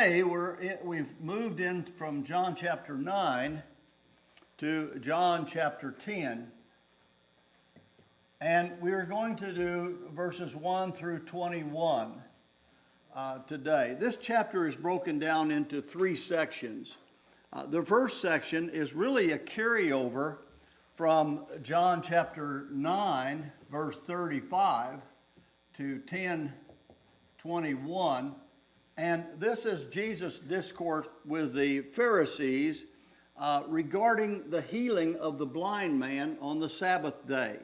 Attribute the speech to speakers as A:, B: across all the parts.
A: today we've moved in from John chapter 9 to John chapter 10. And we are going to do verses 1 through 21 today. This chapter is broken down into three sections. The first section is really a carryover from John chapter 9, verse 35 to 10:21. And this is Jesus' discourse with the Pharisees regarding the healing of the blind man on the Sabbath day.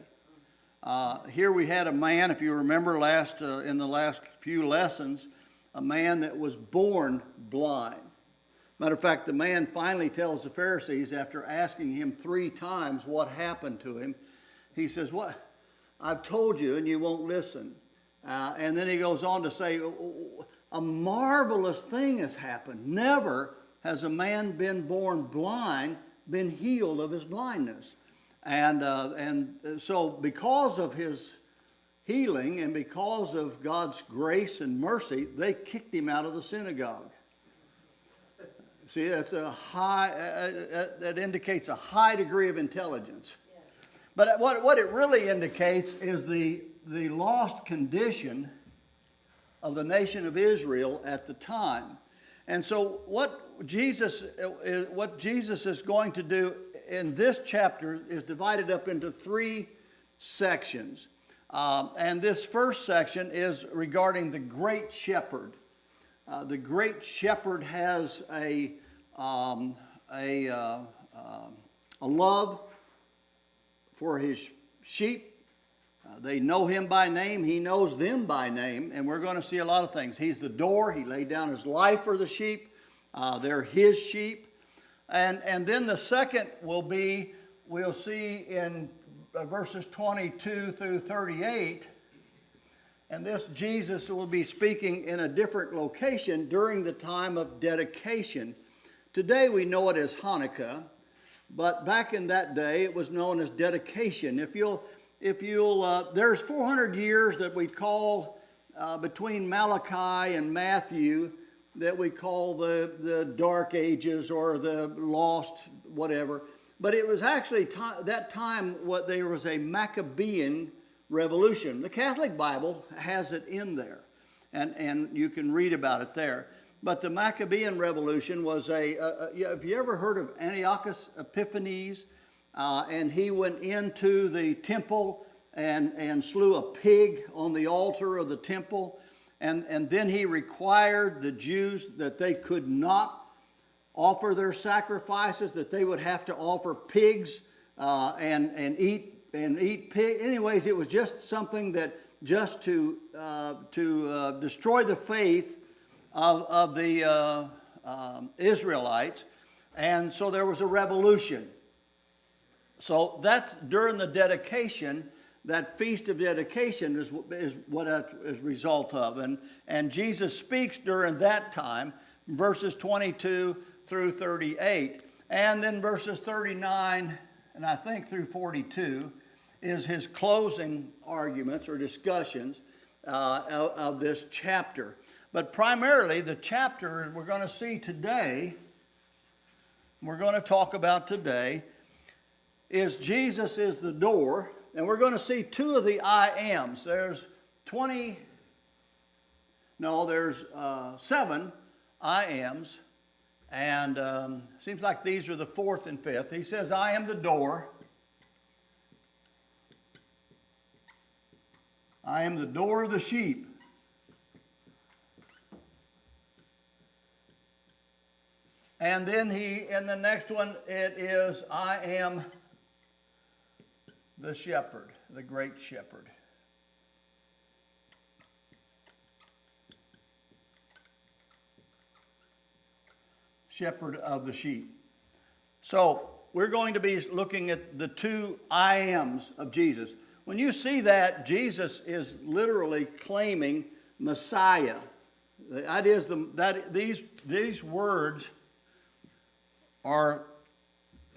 A: Here we had a man, if you remember in the last few lessons, a man that was born blind. Matter of fact, the man finally tells the Pharisees, after asking him 3 times what happened to him, he says, "What? I've told you and you won't listen." And then he goes on to say, a marvelous thing has happened. Never has a man been born blind been healed of his blindness. And so because of his healing and because of God's grace and mercy, they kicked him out of the synagogue. See, that's that indicates a high degree of intelligence. Yes. But what it really indicates is the lost condition of the nation of Israel at the time. And so what Jesus is going to do in this chapter is divided up into 3 sections. And this first section is regarding the great shepherd. The great shepherd has a love for his sheep. They know him by name. He knows them by name. And we're going to see a lot of things. He's the door. He laid down his life for the sheep. They're his sheep. And then the second will be, we'll see in verses 22 through 38. And this Jesus will be speaking in a different location during the time of dedication. Today we know it as Hanukkah. But back in that day it was known as dedication. There's 400 years that we call between Malachi and Matthew that we call the Dark Ages or the Lost, whatever. But it was actually that time there was a Maccabean revolution. The Catholic Bible has it in there, and you can read about it there. But the Maccabean revolution was have you ever heard of Antiochus Epiphanes? And he went into the temple and slew a pig on the altar of the temple. And then he required the Jews that they could not offer their sacrifices, that they would have to offer pigs and eat pig. Anyways, it was just something that just to destroy the faith of the Israelites. And so there was a revolution. So that's during the dedication, that feast of dedication is what that is a result of. And Jesus speaks during that time, verses 22 through 38. And then verses 39, and I think through 42, is his closing arguments or discussions of this chapter. But primarily the chapter we're going to see today, we're going to talk about today, is Jesus is the door, and we're going to see 2 of the I ams. There's 7 I ams, and seems like these are the 4th and 5th. He says, "I am the door. I am the door of the sheep." And then in the next one, it is, "I am the shepherd, the great shepherd." Shepherd of the sheep. So we're going to be looking at the 2 I ams of Jesus. When you see that, Jesus is literally claiming Messiah. The idea is that these words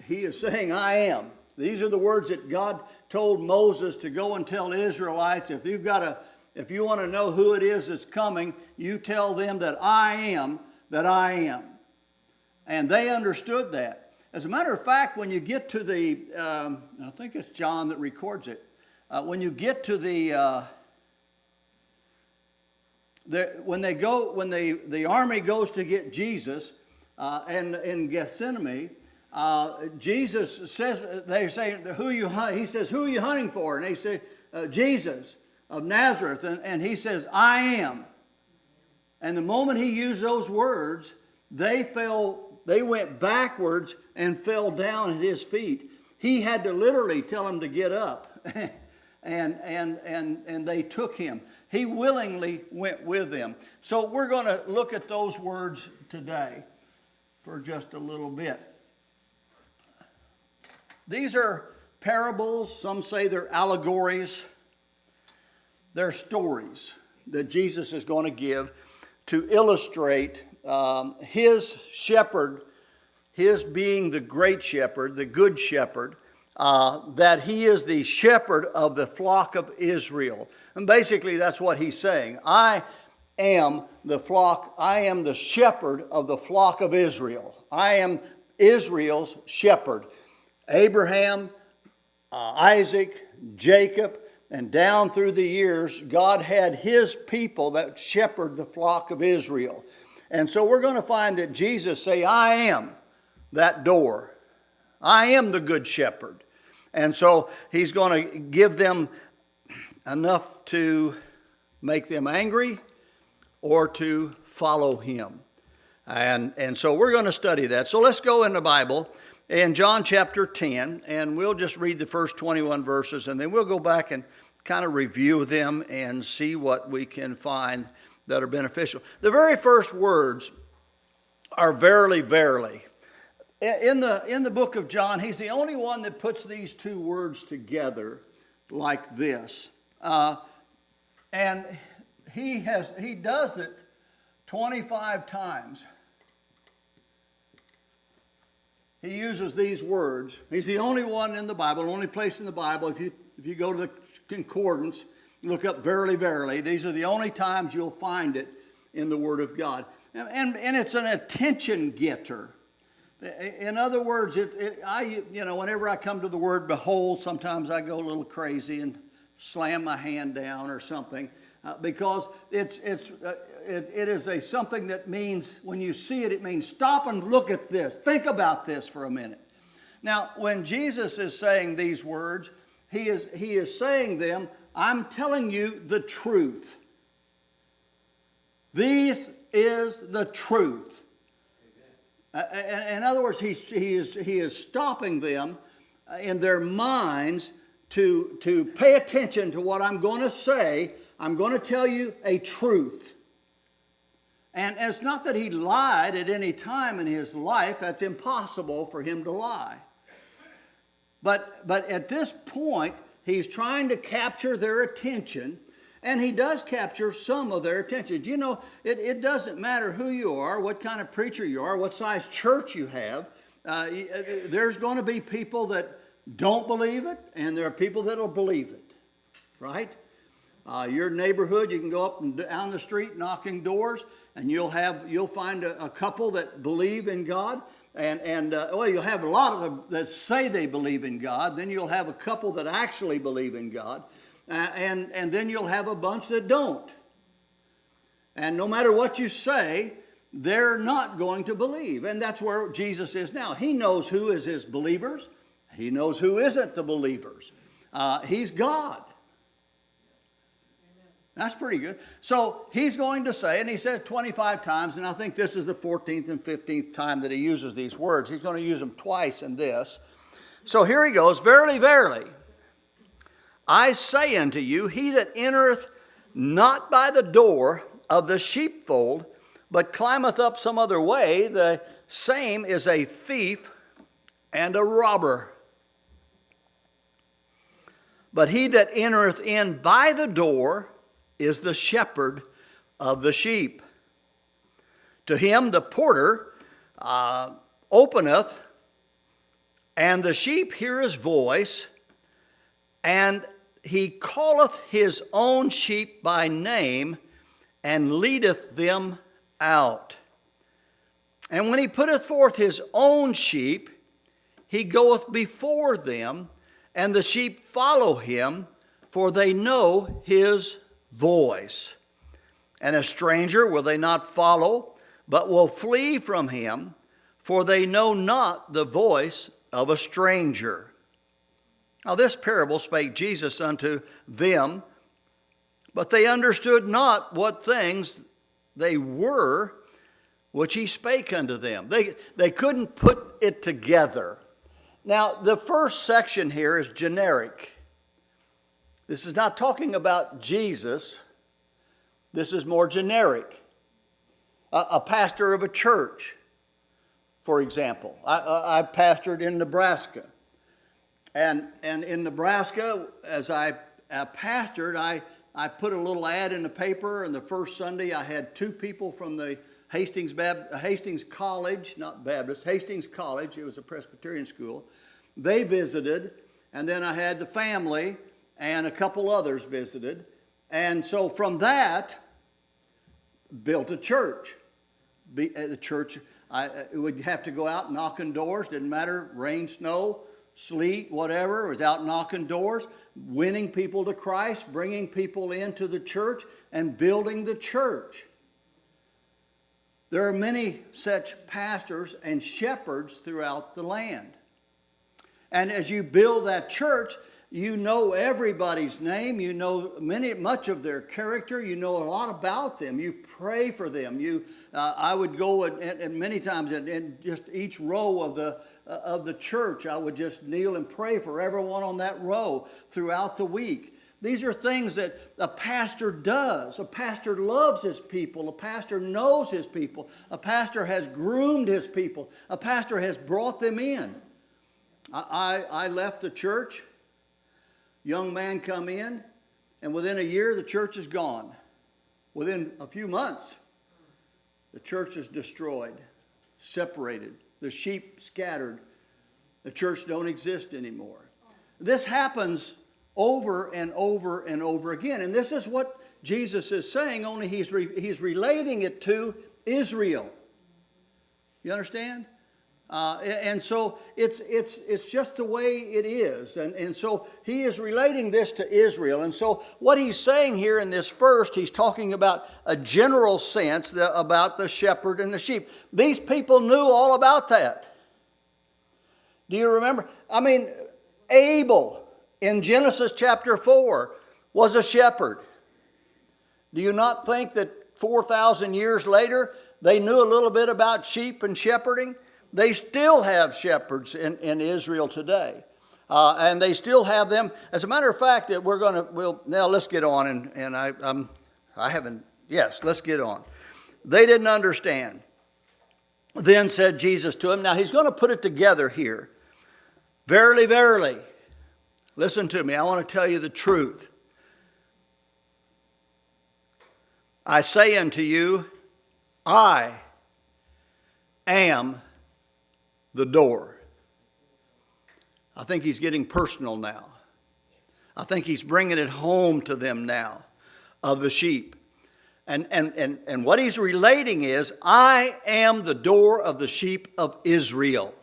A: he is saying, "I am." These are the words that God told Moses to go and tell Israelites. If you want to know who it is that's coming, you tell them that I am that I am. And they understood that. As a matter of fact, when you get to the, I think it's John that records it, when you get to when the army goes to get Jesus, and in Gethsemane, Jesus says, they say, who you hunt? He says, who are you hunting for? And they say, Jesus of Nazareth. And he says, I am. And the moment he used those words, they went backwards and fell down at his feet. He had to literally tell them to get up. and they took him. He willingly went with them. So we're going to look at those words today for just a little bit. These are parables. Some say they're allegories. They're stories that Jesus is going to give to illustrate his shepherd, his being the great shepherd, the good shepherd, that he is the shepherd of the flock of Israel. And basically that's what he's saying. I am the flock, I am the shepherd of the flock of Israel. I am Israel's shepherd. Abraham, Isaac, Jacob, and down through the years, God had his people that shepherd the flock of Israel. And so we're going to find that Jesus say, I am that door. I am the good shepherd. And so he's going to give them enough to make them angry or to follow him. And so we're going to study that. So let's go in the Bible in John chapter 10, and we'll just read the first 21 verses, and then we'll go back and kind of review them and see what we can find that are beneficial. The very first words are verily, verily. In the book of John, he's the only one that puts these two words together like this. And he does it 25 times. He uses these words. He's the only one in the Bible, the only place in the Bible. If you go to the concordance, look up verily, verily. These are the only times you'll find it in the Word of God. And it's an attention getter. In other words, whenever I come to the word behold, sometimes I go a little crazy and slam my hand down or something, because it is something that means, when you see it, it means stop and look at this. Think about this for a minute. Now, when Jesus is saying these words, he is saying them, I'm telling you the truth. This is the truth. In other words, he is stopping them in their minds to pay attention to what I'm going to say. I'm going to tell you a truth. And it's not that he lied at any time in his life. That's impossible for him to lie. But at this point, he's trying to capture their attention. And he does capture some of their attention. You know, it doesn't matter who you are, what kind of preacher you are, what size church you have. There's going to be people that don't believe it, and there are people that will believe it, right? Your neighborhood, you can go up and down the street knocking doors, and you'll find a couple that believe in God, and you'll have a lot of them that say they believe in God. Then you'll have a couple that actually believe in God. And then you'll have a bunch that don't. And no matter what you say, they're not going to believe. And that's where Jesus is now. He knows who is his believers. He knows who isn't the believers. He's God. That's pretty good. So he's going to say, and he said 25 times, and I think this is the 14th and 15th time that he uses these words. He's going to use them twice in this. So here he goes, verily, verily. I say unto you, he that entereth not by the door of the sheepfold, but climbeth up some other way, the same is a thief and a robber. But he that entereth in by the door is the shepherd of the sheep. To him the porter openeth, and the sheep hear his voice, and he calleth his own sheep by name, and leadeth them out. And when he putteth forth his own sheep, he goeth before them, and the sheep follow him, for they know his voice. And a stranger will they not follow, but will flee from him, for they know not the voice of a stranger. Now this parable spake Jesus unto them, but they understood not what things they were which he spake unto them. They couldn't put it together. Now the first section here is generic. This is not talking about Jesus. This is more generic. A pastor of a church, for example. I pastored in Nebraska. And in Nebraska, as I pastored, I put a little ad in the paper, and the first Sunday I had 2 people from the Hastings College, not Baptist, Hastings College, it was a Presbyterian school. They visited, and then I had the family, and a couple others visited. And so from that, built a church. The church, I would have to go out knocking doors, didn't matter, rain, snow, sleet, whatever, was out knocking doors, winning people to Christ, bringing people into the church, and building the church. There are many such pastors and shepherds throughout the land. And as you build that church, you know everybody's name, you know much of their character, you know a lot about them, you pray for them. I would go and many times in just each row of the church, I would just kneel and pray for everyone on that row throughout the week. These are things that a pastor does. A pastor loves his people. A pastor knows his people. A pastor has groomed his people. A pastor has brought them in. I left the church. Young man come in, and within a year the church is gone. Within a few months, the church is destroyed, separated, the sheep scattered. The church don't exist anymore. This happens over and over and over again, and this is what Jesus is saying, only he's relating it to Israel. You understand? And so it's just the way it is. And so he is relating this to Israel. And so what he's saying here in this first, he's talking about a general sense about the shepherd and the sheep. These people knew all about that. Do you remember? I mean, Abel in Genesis chapter 4 was a shepherd. Do you not think that 4,000 years later they knew a little bit about sheep and shepherding? They still have shepherds in Israel today. And they still have them. As a matter of fact, that now let's get on. Let's get on. They didn't understand. Then said Jesus to him, now he's going to put it together here. Verily, verily, listen to me, I want to tell you the truth. I say unto you, I am the door. I think he's getting personal now. I think he's bringing it home to them now of the sheep. And what he's relating is, I am the door of the sheep of Israel.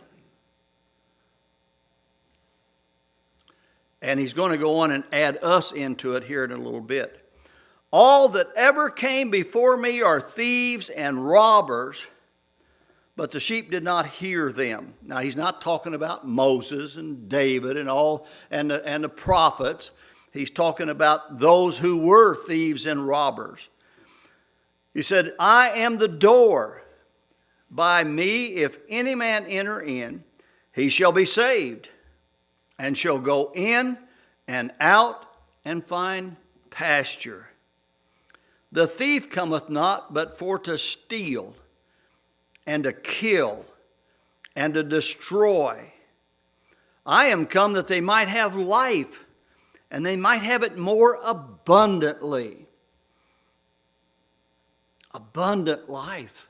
A: And he's going to go on and add us into it here in a little bit. All that ever came before me are thieves and robbers, but the sheep did not hear them. Now he's not talking about Moses and David and all and the prophets. He's talking about those who were thieves and robbers. He said, I am the door. By me, if any man enter in, he shall be saved, and shall go in and out and find pasture. The thief cometh not but for to steal, and to kill, and to destroy. I am come that they might have life, and they might have it more abundantly. Abundant life.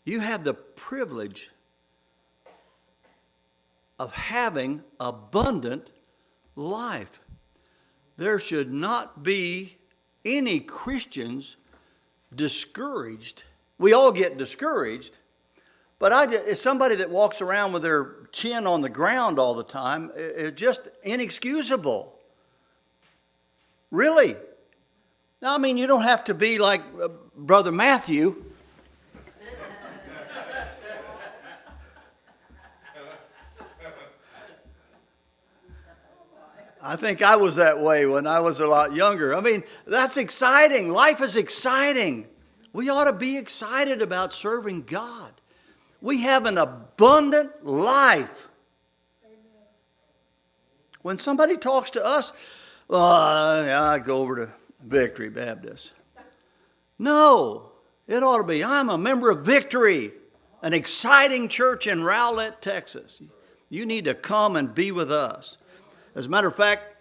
A: You have the privilege of having abundant life. There should not be any Christians discouraged We all get discouraged. But it's somebody that walks around with their chin on the ground all the time. It's just inexcusable. Really. Now, I mean, you don't have to be like Brother Matthew. I think I was that way when I was a lot younger. I mean, that's exciting. Life is exciting. We ought to be excited about serving God. We have an abundant life. When somebody talks to us, I go over to Victory Baptist. No, it ought to be, I'm a member of Victory, an exciting church in Rowlett, Texas. You need to come and be with us. As a matter of fact,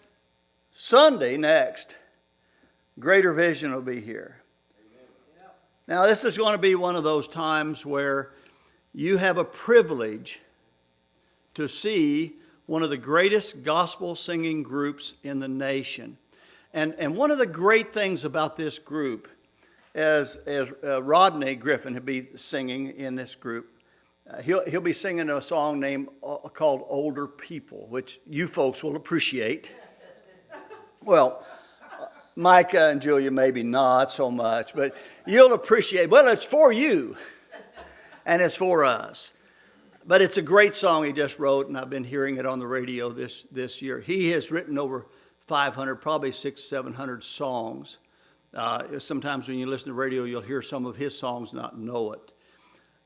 A: Sunday next, Greater Vision will be here. Now, this is going to be one of those times where you have a privilege to see one of the greatest gospel singing groups in the nation. And one of the great things about this group, as Rodney Griffin will be singing in this group, he'll be singing a song called Older People, which you folks will appreciate. Well, Micah and Julia maybe not so much, but you'll appreciate. Well, it's for you, and it's for us. But it's a great song he just wrote, and I've been hearing it on the radio this year. He has written over 500, probably 600, 700 songs. Sometimes when you listen to radio, you'll hear some of his songs, not know it.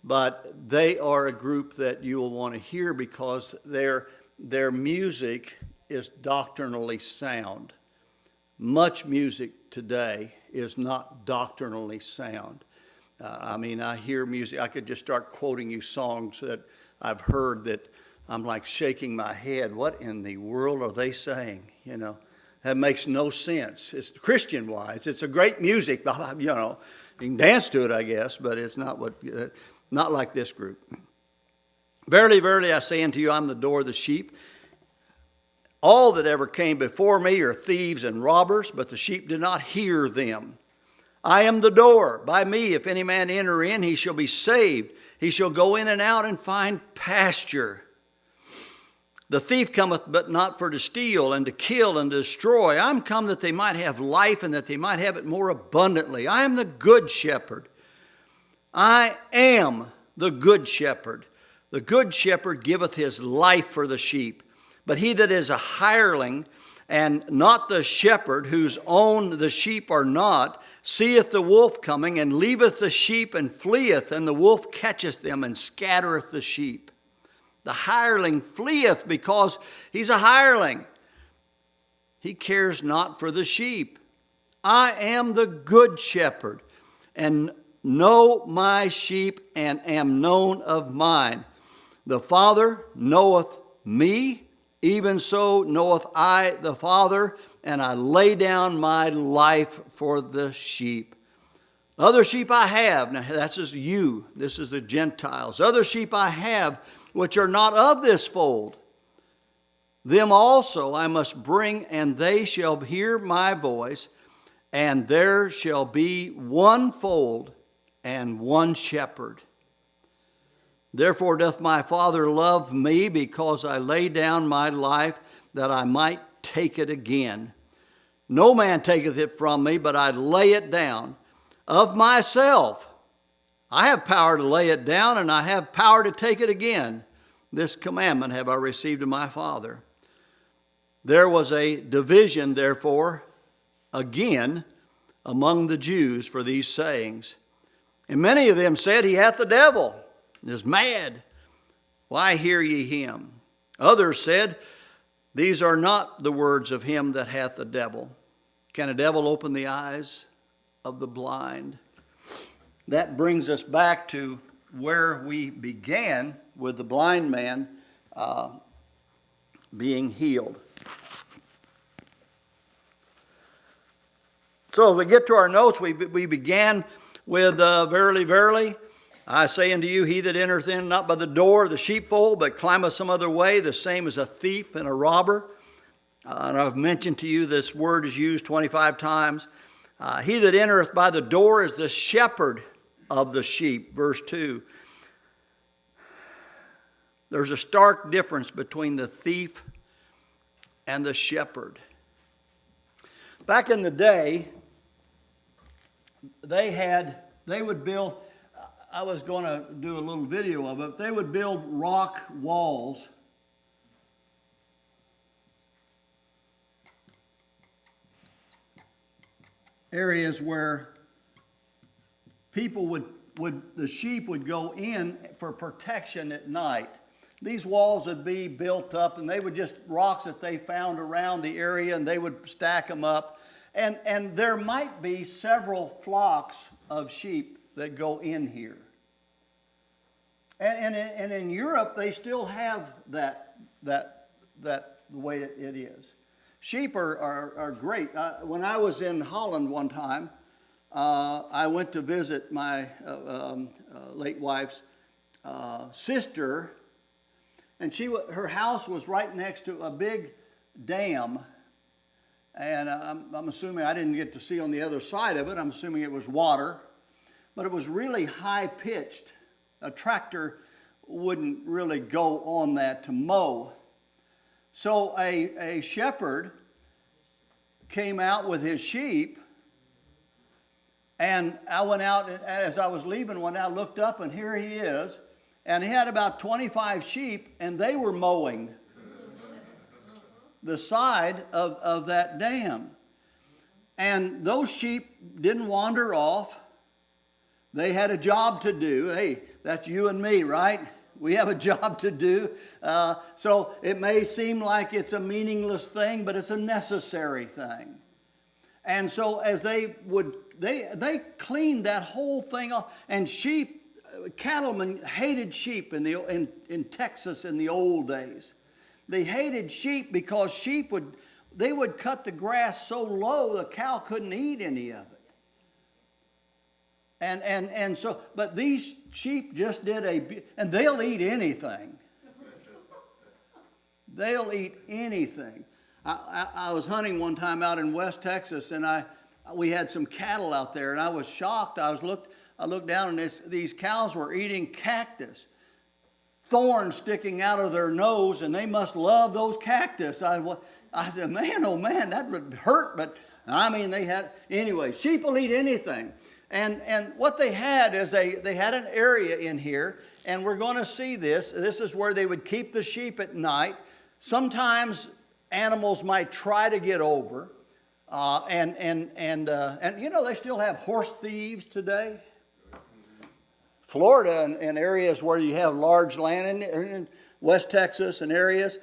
A: But they are a group that you will want to hear because their music is doctrinally sound. Much music today is not doctrinally sound. I mean, I hear music. I could just start quoting you songs that I've heard that I'm like shaking my head. What in the world are they saying? You know, that makes no sense. It's Christian-wise. It's a great music. You know, you can dance to it, I guess, but it's not not like this group. Verily, verily, I say unto you, I'm the door of the sheep. All that ever came before me are thieves and robbers, but the sheep did not hear them. I am the door. By me, if any man enter in, he shall be saved. He shall go in and out and find pasture. The thief cometh but not for to steal and to kill and to destroy. I am come that they might have life and that they might have it more abundantly. I am the good shepherd. I am the good shepherd. The good shepherd giveth his life for the sheep. But he that is a hireling and not the shepherd, whose own the sheep are not, seeth the wolf coming, and leaveth the sheep, and fleeth, and the wolf catcheth them, and scattereth the sheep. The hireling fleeth because he's a hireling. He cares not for the sheep. I am the good shepherd, and know my sheep, and am known of mine. The Father knoweth me, even so knoweth I the Father, and I lay down my life for the sheep. Other sheep I have, now that's just you, this is the Gentiles. Other sheep I have, which are not of this fold. Them also I must bring, and they shall hear my voice, and there shall be one fold and one shepherd. Therefore doth my Father love me, because I lay down my life that I might take it again. No man taketh it from me, but I lay it down. Of myself, I have power to lay it down, and I have power to take it again. This commandment have I received of my Father. There was a division, therefore, again among the Jews for these sayings. And many of them said, He hath the devil, and is mad. Why hear ye him? Others said, These are not the words of him that hath the devil. Can a devil open the eyes of the blind? That brings us back to where we began with the blind man being healed. So as we get to our notes, we began with verily, verily, I say unto you, he that entereth in not by the door of the sheepfold, but climbeth some other way, the same is a thief and a robber. And I've mentioned to you this word is used 25 times. He that entereth by the door is the shepherd of the sheep. Verse 2. There's a stark difference between the thief and the shepherd. Back in the day, they would build, I was going to do a little video of it, they would build rock walls areas where people the sheep would go in for protection at night. These walls would be built up, and they would just rocks that they found around the area, and they would stack them up. And there might be several flocks of sheep that go in here. And in Europe, they still have that the way it is. Sheep are great. When I was in Holland one time, I went to visit my late wife's sister, and her house was right next to a big dam. And I'm assuming, I didn't get to see on the other side of it, I'm assuming it was water, but it was really high pitched. A tractor wouldn't really go on that to mow. So a shepherd came out with his sheep, and I went out, and as I was leaving one day, I looked up, and here he is, and he had about 25 sheep, and they were mowing the side of that dam. And those sheep didn't wander off. They had a job to do. Hey, that's you and me, right? We have a job to do. So it may seem like it's a meaningless thing, but it's a necessary thing. And so as they cleaned that whole thing off. And cattlemen hated sheep in Texas in the old days. They hated sheep because they would cut the grass so low the cow couldn't eat any of it. And so, but these sheep just and they'll eat anything. They'll eat anything. I was hunting one time out in West Texas, and we had some cattle out there, and I was shocked. I looked down, and these cows were eating cactus, thorns sticking out of their nose, and they must love those cactus. I said, man, oh man, that would hurt, but I mean, anyway, sheep will eat anything. And what they had is they had an area in here, and we're going to see this. This is where they would keep the sheep at night. Sometimes animals might try to get over, and you know, they still have horse thieves today. Florida and areas where you have large land, in West Texas and areas,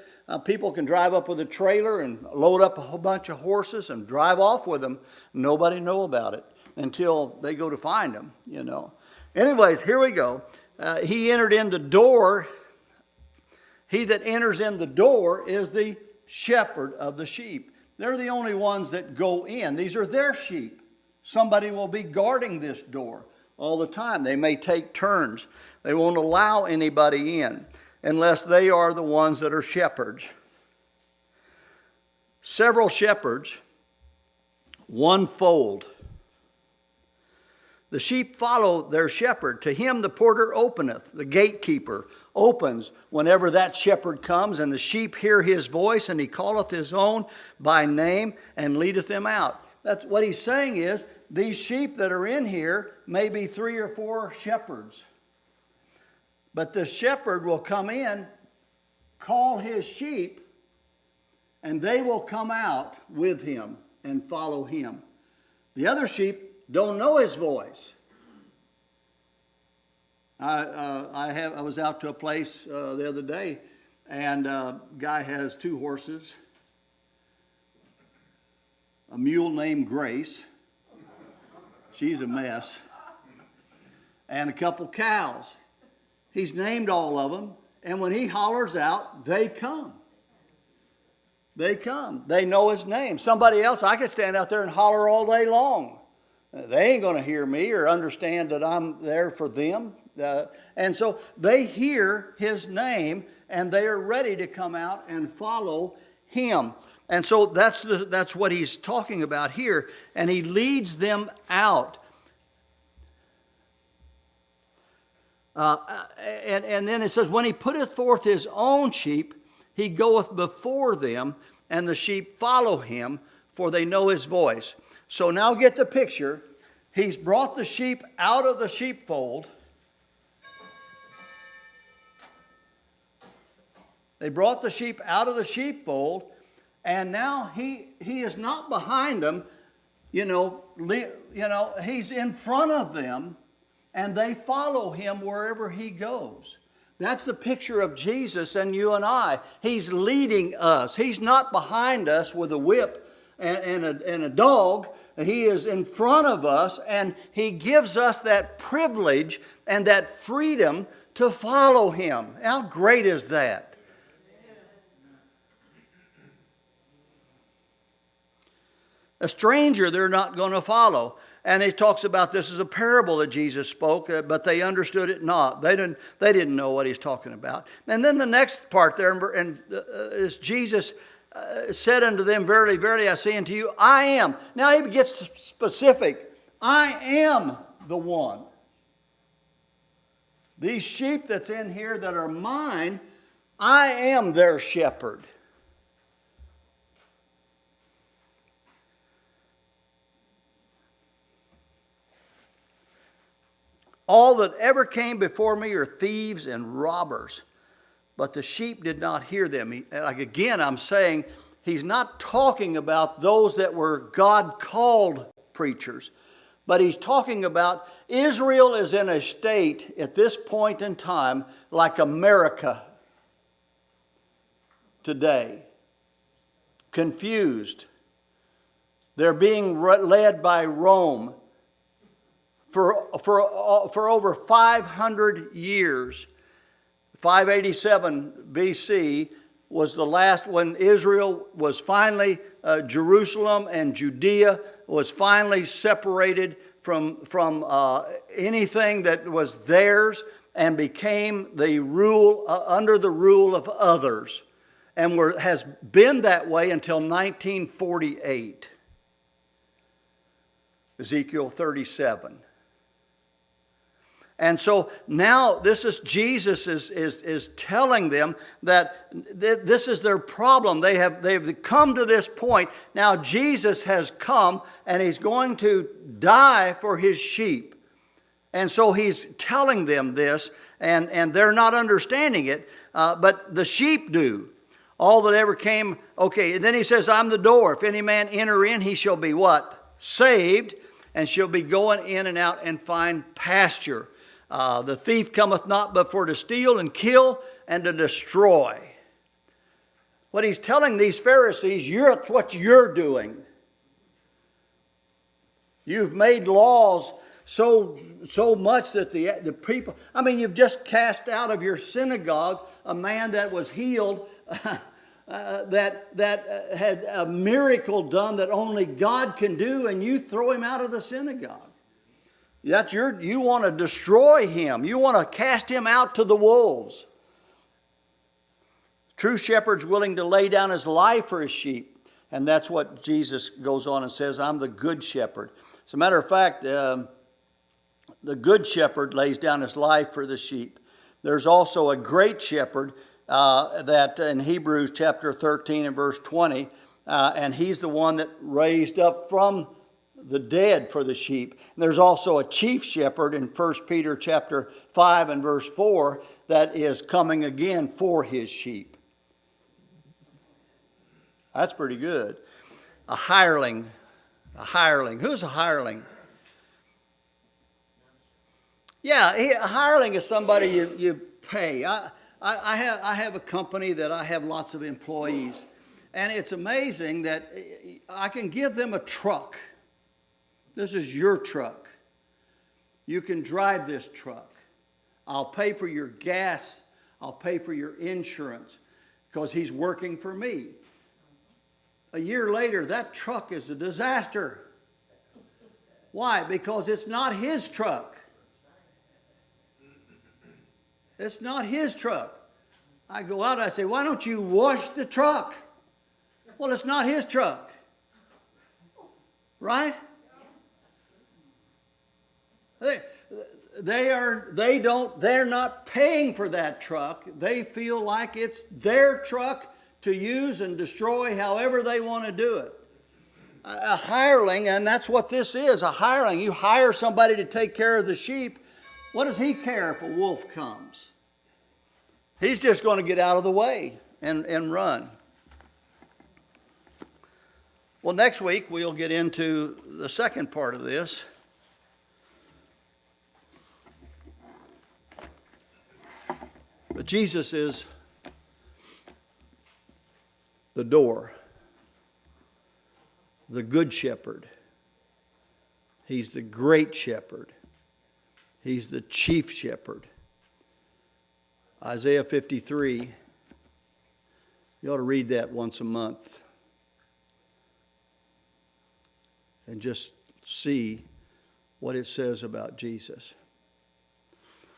A: people can drive up with a trailer and load up a whole bunch of horses and drive off with them. Nobody know about it until they go to find them, you know. Anyways, here we go. He entered in the door. He that enters in the door is the shepherd of the sheep. They're the only ones that go in. These are their sheep. Somebody will be guarding this door all the time. They may take turns. They won't allow anybody in unless they are the ones that are shepherds. Several shepherds, one fold. The sheep follow their shepherd. To him the porter openeth. The gatekeeper opens whenever that shepherd comes, and the sheep hear his voice, and he calleth his own by name and leadeth them out. That's what he's saying is, these sheep that are in here may be 3 or 4 shepherds. But the shepherd will come in, call his sheep, and they will come out with him and follow him. The other sheep don't know his voice. I was out to a place the other day, and a guy has 2 horses, a mule named Grace. She's a mess. And a couple cows. He's named all of them, and when he hollers out, they come. They come. They know his name. Somebody else, I could stand out there and holler all day long. They ain't going to hear me or understand that I'm there for them. And so they hear his name, and they are ready to come out and follow him. And so that's what he's talking about here. And he leads them out. And then it says, when he putteth forth his own sheep, he goeth before them, and the sheep follow him, for they know his voice. So now get the picture. He's brought the sheep out of the sheepfold. They brought the sheep out of the sheepfold, and now he is not behind them. He's in front of them, and they follow him wherever he goes. That's the picture of Jesus and you and I. He's leading us. He's not behind us with a whip and a dog. He is in front of us, and he gives us that privilege and that freedom to follow him. How great is that? A stranger they're not going to follow. And he talks about this as a parable that Jesus spoke, but they understood it not. They didn't know what he's talking about. And then the next part there is Jesus said unto them, verily, verily, I say unto you, I am. Now he gets specific. I am the one. These sheep that's in here that are mine, I am their shepherd. All that ever came before me are thieves and robbers, but the sheep did not hear them. Again, I'm saying he's not talking about those that were God-called preachers, but he's talking about Israel is in a state at this point in time like America today. Confused. They're being led by Rome. For over 500 years, 587 BC was the last when Israel was finally, Jerusalem and Judea was finally separated from anything that was theirs and became the rule, under the rule of others, and has been that way until 1948. Ezekiel 37. And so now this is Jesus is telling them that this is their problem. They've come to this point. Now Jesus has come and he's going to die for his sheep. And so he's telling them this, and they're not understanding it, but the sheep do. All that ever came, okay, and then he says, I'm the door. If any man enter in, he shall be what? Saved, and shall be going in and out and find pasture. The thief cometh not but for to steal and kill and to destroy. What he's telling these Pharisees, it's what you're doing. You've made laws so much that the people, you've just cast out of your synagogue a man that was healed, that had a miracle done that only God can do, and you throw him out of the synagogue. You want to destroy him. You want to cast him out to the wolves. True shepherd's willing to lay down his life for his sheep. And that's what Jesus goes on and says, I'm the good shepherd. As a matter of fact, the good shepherd lays down his life for the sheep. There's also a great shepherd that in Hebrews chapter 13 and verse 20, and he's the one that raised up from the dead for the sheep. And there's also a chief shepherd in 1 Peter chapter 5 and verse 4 that is coming again for his sheep. That's pretty good. A hireling. A hireling. Who's a hireling? Yeah, a hireling is somebody you pay. I have a company that I have lots of employees. And it's amazing that I can give them a truck. This is your truck. You can drive this truck. I'll pay for your gas. I'll pay for your insurance because he's working for me. A year later, that truck is a disaster. Why? Because it's not his truck. It's not his truck. I go out and I say, why don't you wash the truck? Well, it's not his truck. Right? they're not paying for that truck. They feel like it's their truck to use and destroy however they want to do it. A hireling, and that's what this is, a hireling. You hire somebody to take care of the sheep. What does he care if a wolf comes? He's just going to get out of the way and run. Well, next week we'll get into the second part of this. But Jesus is the door, the good shepherd. He's the great shepherd. He's the chief shepherd. Isaiah 53, you ought to read that once a month and just see what it says about Jesus.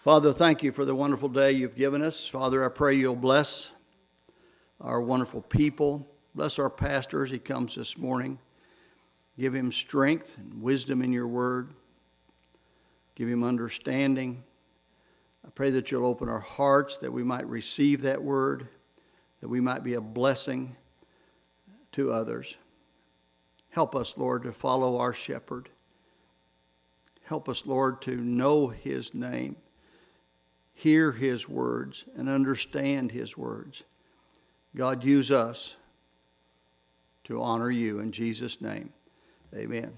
A: Father, thank you for the wonderful day you've given us. Father, I pray you'll bless our wonderful people. Bless our pastor as he comes this morning. Give him strength and wisdom in your word. Give him understanding. I pray that you'll open our hearts that we might receive that word, that we might be a blessing to others. Help us, Lord, to follow our shepherd. Help us, Lord, to know his name, hear his words, and understand his words. God, use us to honor you in Jesus' name. Amen.